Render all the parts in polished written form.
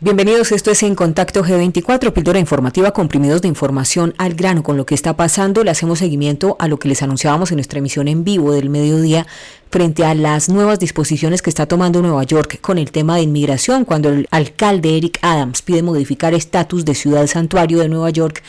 Bienvenidos, esto es En Contacto G24, píldora informativa, comprimidos de información al grano con lo que está pasando. Le hacemos seguimiento a lo que les anunciábamos en nuestra emisión en vivo del mediodía frente a las nuevas disposiciones que está tomando Nueva York con el tema de inmigración, cuando el alcalde Eric Adams pide modificar estatus de ciudad santuario de Nueva York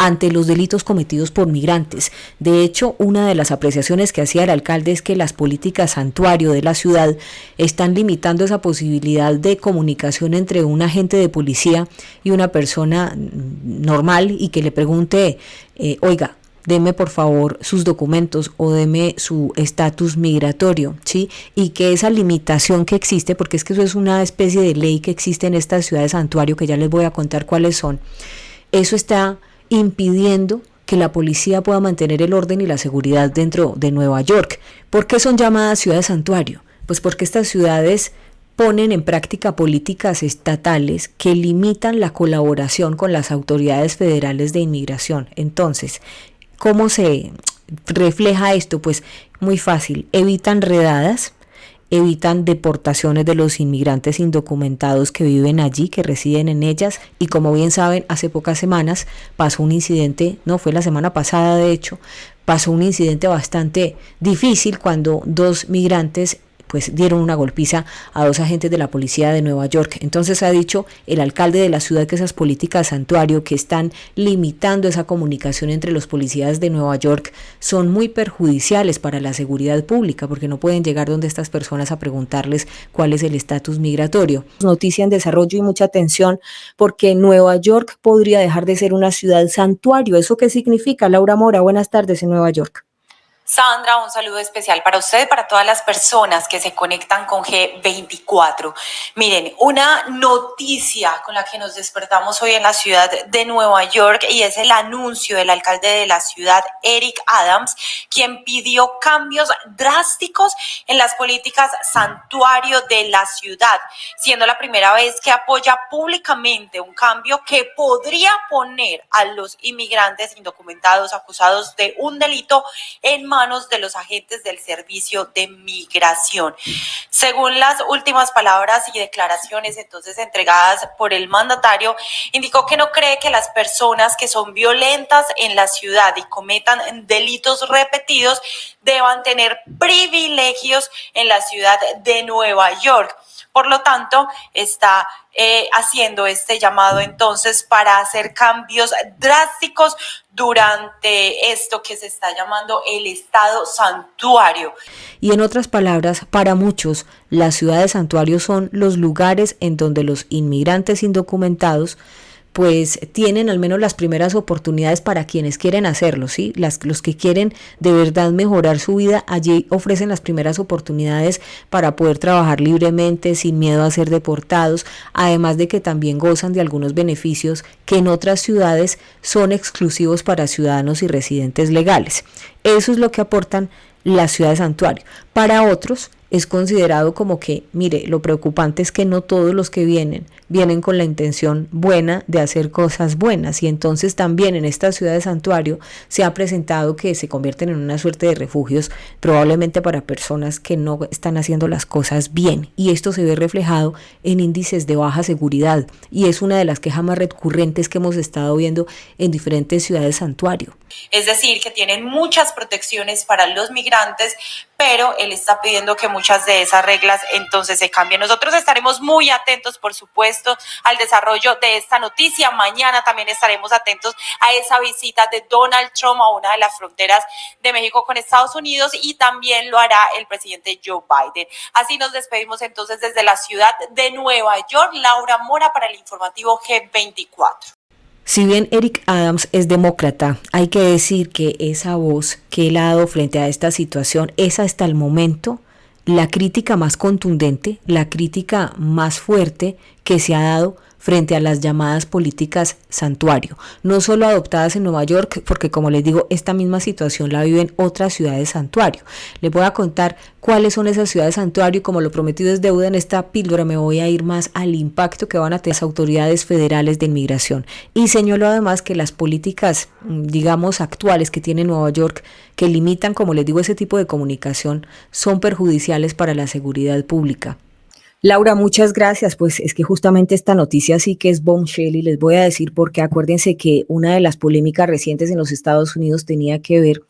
ante los delitos cometidos por migrantes. De hecho, una de las apreciaciones que hacía el alcalde es que las políticas santuario de la ciudad están limitando esa posibilidad de comunicación entre un agente de policía y una persona normal y que le pregunte, oiga, deme por favor sus documentos o deme su estatus migratorio, ¿sí? Y que esa limitación que existe, porque es que eso es una especie de ley que existe en estas ciudades santuario, que ya les voy a contar cuáles son, eso está impidiendo que la policía pueda mantener el orden y la seguridad dentro de Nueva York. ¿Por qué son llamadas ciudades santuario? Pues porque estas ciudades ponen en práctica políticas estatales que limitan la colaboración con las autoridades federales de inmigración. Entonces, ¿cómo se refleja esto? Pues muy fácil, evitan redadas, evitan deportaciones de los inmigrantes indocumentados que viven allí, que residen en ellas, y como bien saben, hace pocas semanas pasó un incidente, no fue la semana pasada de hecho, pasó un incidente bastante difícil cuando dos migrantes pues dieron una golpiza a dos agentes de la policía de Nueva York. Entonces ha dicho el alcalde de la ciudad que esas políticas santuario que están limitando esa comunicación entre los policías de Nueva York son muy perjudiciales para la seguridad pública, porque no pueden llegar donde estas personas a preguntarles cuál es el estatus migratorio. Noticia en desarrollo y mucha atención, porque Nueva York podría dejar de ser una ciudad santuario. ¿Eso qué significa? Laura Mora, buenas tardes en Nueva York. Sandra, un saludo especial para usted y para todas las personas que se conectan con G24. Miren, una noticia con la que nos despertamos hoy en la ciudad de Nueva York y es el anuncio del alcalde de la ciudad, Eric Adams, quien pidió cambios drásticos en las políticas santuario de la ciudad, siendo la primera vez que apoya públicamente un cambio que podría poner a los inmigrantes indocumentados acusados de un delito en manos de los agentes del Servicio de Migración. Según las últimas palabras y declaraciones entonces entregadas por el mandatario, indicó que no cree que las personas que son violentas en la ciudad y cometan delitos repetidos deban tener privilegios en la ciudad de Nueva York. Por lo tanto, está haciendo este llamado entonces para hacer cambios drásticos durante esto que se está llamando el estado santuario. Y en otras palabras, para muchos, las ciudades santuarios son los lugares en donde los inmigrantes indocumentados pues tienen al menos las primeras oportunidades para quienes quieren hacerlo, ¿sí? Los que quieren de verdad mejorar su vida, allí ofrecen las primeras oportunidades para poder trabajar libremente, sin miedo a ser deportados, además de que también gozan de algunos beneficios que en otras ciudades son exclusivos para ciudadanos y residentes legales. Eso es lo que aportan las ciudades santuario. Para otros es considerado como que, mire, lo preocupante es que no todos los que vienen con la intención buena de hacer cosas buenas, y entonces también en esta ciudad de santuario se ha presentado que se convierten en una suerte de refugios probablemente para personas que no están haciendo las cosas bien, y esto se ve reflejado en índices de baja seguridad, y es una de las quejas más recurrentes que hemos estado viendo en diferentes ciudades santuario. Es decir, que tienen muchas protecciones para los migrantes, pero él está pidiendo que muchas de esas reglas entonces se cambien. Nosotros estaremos muy atentos, por supuesto, al desarrollo de esta noticia. Mañana también estaremos atentos a esa visita de Donald Trump a una de las fronteras de México con Estados Unidos, y también lo hará el presidente Joe Biden. Así nos despedimos entonces desde la ciudad de Nueva York. Laura Mora para el informativo G24. Si bien Eric Adams es demócrata, hay que decir que esa voz que él ha dado frente a esta situación es hasta el momento la crítica más contundente, la crítica más fuerte que se ha dado frente a las llamadas políticas santuario, no solo adoptadas en Nueva York, porque como les digo, esta misma situación la viven otras ciudades santuario. Les voy a contar cuáles son esas ciudades santuario, y como lo prometido es deuda en esta píldora, me voy a ir más al impacto que van a tener las autoridades federales de inmigración. Y señalo además que las políticas, digamos, actuales que tiene Nueva York, que limitan, como les digo, ese tipo de comunicación, son perjudiciales para la seguridad pública. Laura, muchas gracias. Pues es que justamente esta noticia sí que es bombshell y les voy a decir porque acuérdense que una de las polémicas recientes en los Estados Unidos tenía que ver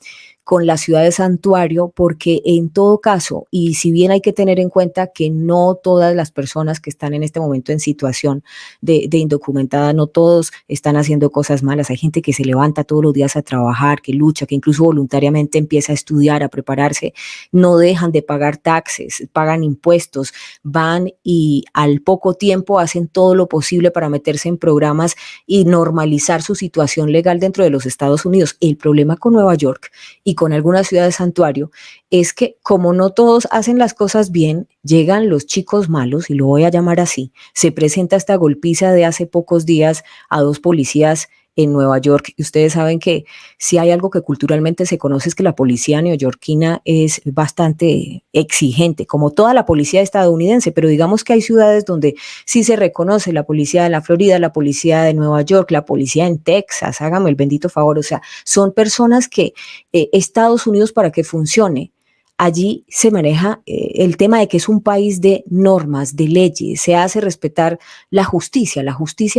con la ciudad de Santuario, porque en todo caso, y si bien hay que tener en cuenta que no todas las personas que están en este momento en situación de indocumentada, no todos están haciendo cosas malas, hay gente que se levanta todos los días a trabajar, que lucha, que incluso voluntariamente empieza a estudiar, a prepararse, no dejan de pagar taxes, pagan impuestos, van y al poco tiempo hacen todo lo posible para meterse en programas y normalizar su situación legal dentro de los Estados Unidos. El problema con Nueva York y con algunas ciudades santuario es que como no todos hacen las cosas bien, llegan los chicos malos, y lo voy a llamar así, se presenta esta golpiza de hace pocos días a dos policías en Nueva York. Y ustedes saben que si hay algo que culturalmente se conoce es que la policía neoyorquina es bastante exigente, como toda la policía estadounidense, pero digamos que hay ciudades donde sí se reconoce la policía de la Florida, la policía de Nueva York, la policía en Texas, hágame el bendito favor, o sea, son personas que Estados Unidos para que funcione allí se maneja el tema de que es un país de normas, de leyes, se hace respetar la justicia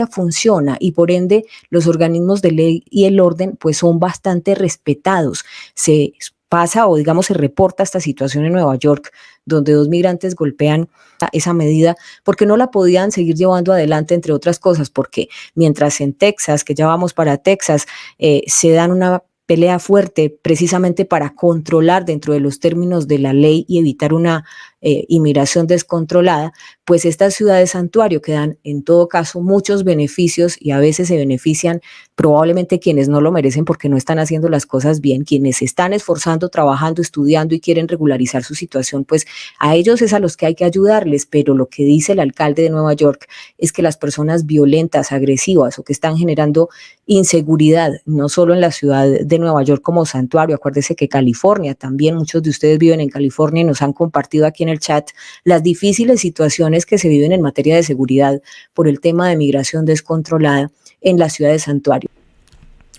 funciona y por ende los organismos de ley y el orden pues son bastante respetados. Se pasa o digamos se reporta esta situación en Nueva York donde dos migrantes golpean esa medida porque no la podían seguir llevando adelante, entre otras cosas, porque mientras en Texas, que ya vamos para Texas, se dan una pelea fuerte precisamente para controlar dentro de los términos de la ley y evitar una inmigración descontrolada, pues estas ciudades santuario que dan en todo caso muchos beneficios y a veces se benefician probablemente quienes no lo merecen porque no están haciendo las cosas bien, quienes se están esforzando, trabajando, estudiando y quieren regularizar su situación, pues a ellos es a los que hay que ayudarles, pero lo que dice el alcalde de Nueva York es que las personas violentas, agresivas o que están generando inseguridad, no solo en la ciudad de Nueva York como santuario, acuérdese que California también, muchos de ustedes viven en California y nos han compartido aquí en el chat las difíciles situaciones que se viven en materia de seguridad por el tema de migración descontrolada en la ciudad de santuario.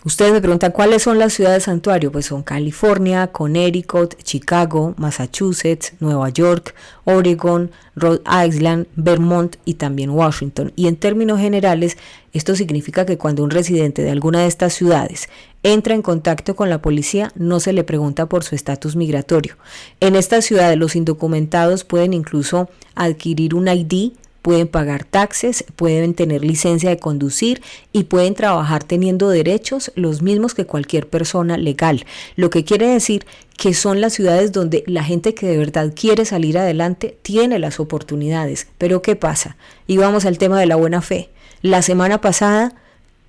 Ustedes me preguntan cuáles son las ciudades santuario, pues son California, Connecticut, Chicago, Massachusetts, Nueva York, Oregon, Rhode Island, Vermont y también Washington. Y en términos generales, esto significa que cuando un residente de alguna de estas ciudades entra en contacto con la policía, no se le pregunta por su estatus migratorio. En estas ciudades los indocumentados pueden incluso adquirir un ID, pueden pagar taxes, pueden tener licencia de conducir y pueden trabajar teniendo derechos los mismos que cualquier persona legal. Lo que quiere decir que son las ciudades donde la gente que de verdad quiere salir adelante tiene las oportunidades. Pero ¿qué pasa? Y vamos al tema de la buena fe. La semana pasada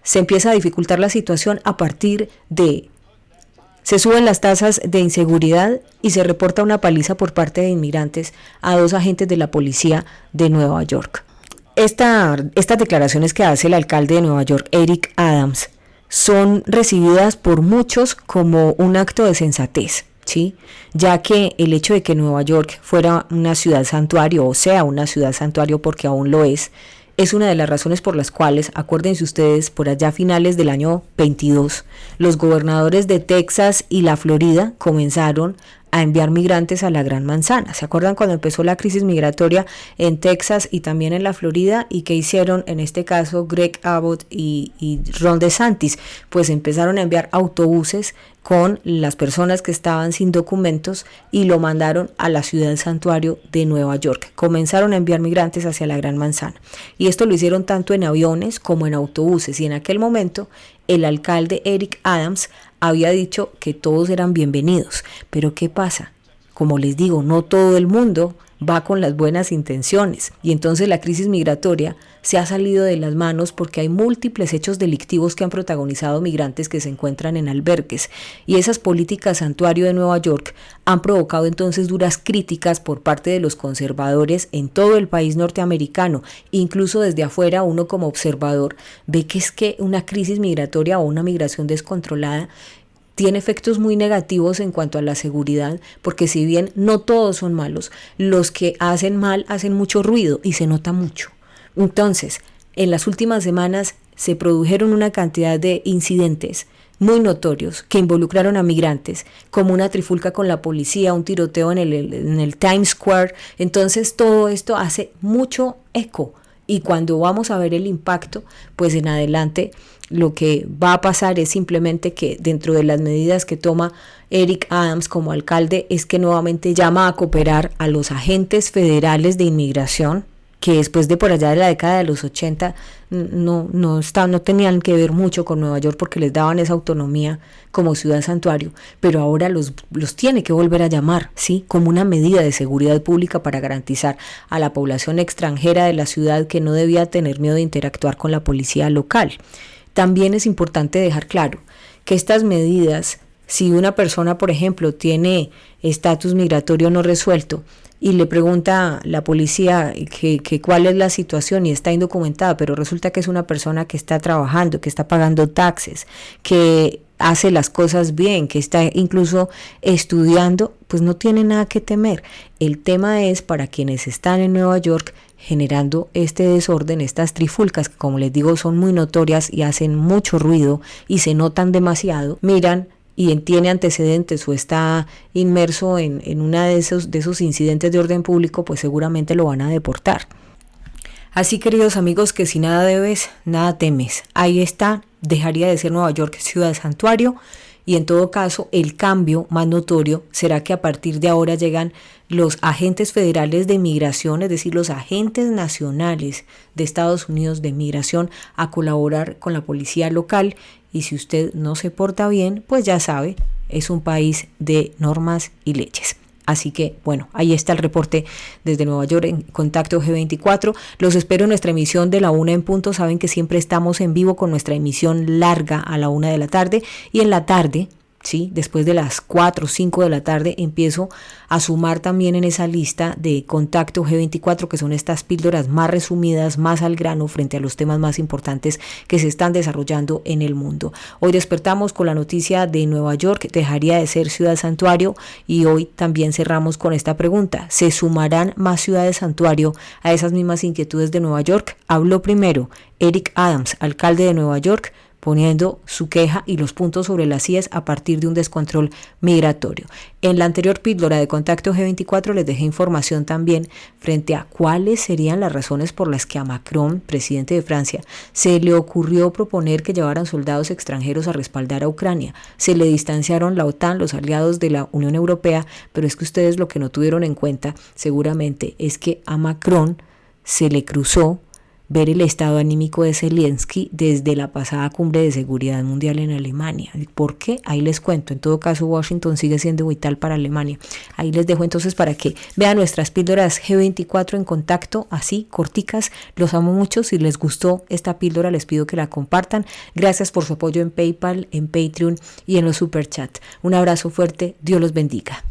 se empieza a dificultar la situación a partir de se suben las tasas de inseguridad y se reporta una paliza por parte de inmigrantes a dos agentes de la policía de Nueva York. Estas declaraciones que hace el alcalde de Nueva York, Eric Adams, son recibidas por muchos como un acto de sensatez, ¿sí? Ya que el hecho de que Nueva York fuera una ciudad santuario, o sea, una ciudad santuario porque aún lo es una de las razones por las cuales, acuérdense ustedes, por allá a finales del año 22, los gobernadores de Texas y la Florida comenzaron a enviar migrantes a la Gran Manzana. ¿Se acuerdan cuando empezó la crisis migratoria en Texas y también en la Florida? ¿Y qué hicieron en este caso Greg Abbott y Ron DeSantis? Pues empezaron a enviar autobuses con las personas que estaban sin documentos y lo mandaron a la ciudad santuario de Nueva York. Comenzaron a enviar migrantes hacia la Gran Manzana. Y esto lo hicieron tanto en aviones como en autobuses. Y en aquel momento el alcalde Eric Adams había dicho que todos eran bienvenidos. Pero ¿qué pasa? Como les digo, no todo el mundo va con las buenas intenciones y entonces la crisis migratoria se ha salido de las manos porque hay múltiples hechos delictivos que han protagonizado migrantes que se encuentran en albergues y esas políticas santuario de Nueva York han provocado entonces duras críticas por parte de los conservadores en todo el país norteamericano. Incluso desde afuera uno como observador ve que es que una crisis migratoria o una migración descontrolada tiene efectos muy negativos en cuanto a la seguridad, porque si bien no todos son malos, los que hacen mal hacen mucho ruido y se nota mucho. Entonces, en las últimas semanas se produjeron una cantidad de incidentes muy notorios que involucraron a migrantes, como una trifulca con la policía, un tiroteo en el Times Square. Entonces todo esto hace mucho eco, y cuando vamos a ver el impacto, pues en adelante lo que va a pasar es simplemente que dentro de las medidas que toma Eric Adams como alcalde es que nuevamente llama a cooperar a los agentes federales de inmigración, que después de por allá de la década de los 80 no tenían que ver mucho con Nueva York porque les daban esa autonomía como ciudad santuario, pero ahora los tiene que volver a llamar, ¿sí? Como una medida de seguridad pública para garantizar a la población extranjera de la ciudad que no debía tener miedo de interactuar con la policía local. También es importante dejar claro que estas medidas, si una persona, por ejemplo, tiene estatus migratorio no resuelto, y le pregunta a la policía que cuál es la situación y está indocumentada, pero resulta que es una persona que está trabajando, que está pagando taxes, que hace las cosas bien, que está incluso estudiando, pues no tiene nada que temer. El tema es para quienes están en Nueva York generando este desorden, estas trifulcas que, como les digo, son muy notorias y hacen mucho ruido y se notan demasiado, miran y tiene antecedentes o está inmerso en una de esos incidentes de orden público, pues seguramente lo van a deportar. Así, queridos amigos, que si nada debes, nada temes. Ahí está, dejaría de ser Nueva York ciudad santuario, y en todo caso el cambio más notorio será que a partir de ahora llegan los agentes federales de migración, es decir, los agentes nacionales de Estados Unidos de migración, a colaborar con la policía local. Y si usted no se porta bien, pues ya sabe, es un país de normas y leyes. Así que, bueno, ahí está el reporte desde Nueva York en Contacto G24. Los espero en nuestra emisión de la 1 en punto. Saben que siempre estamos en vivo con nuestra emisión larga a la 1 de la tarde. Y en la tarde, ¿sí? Después de las 4 o 5 de la tarde, empiezo a sumar también en esa lista de Contacto G24, que son estas píldoras más resumidas, más al grano frente a los temas más importantes que se están desarrollando en el mundo. Hoy despertamos con la noticia de Nueva York, dejaría de ser ciudad santuario, y hoy también cerramos con esta pregunta: ¿se sumarán más ciudades santuario a esas mismas inquietudes de Nueva York? Habló primero Eric Adams, alcalde de Nueva York, poniendo su queja y los puntos sobre las IES a partir de un descontrol migratorio. En la anterior píldora de Contacto G24 les dejé información también frente a cuáles serían las razones por las que a Macron, presidente de Francia, se le ocurrió proponer que llevaran soldados extranjeros a respaldar a Ucrania. Se le distanciaron la OTAN, los aliados de la Unión Europea, pero es que ustedes lo que no tuvieron en cuenta seguramente es que a Macron se le cruzó ver el estado anímico de Zelensky desde la pasada cumbre de seguridad mundial en Alemania. ¿Por qué? Ahí les cuento. En todo caso, Washington sigue siendo vital para Alemania. Ahí les dejo entonces para que vean nuestras píldoras G24 en Contacto, así, corticas. Los amo mucho. Si les gustó esta píldora, les pido que la compartan. Gracias por su apoyo en PayPal, en Patreon y en los Superchat. Un abrazo fuerte. Dios los bendiga.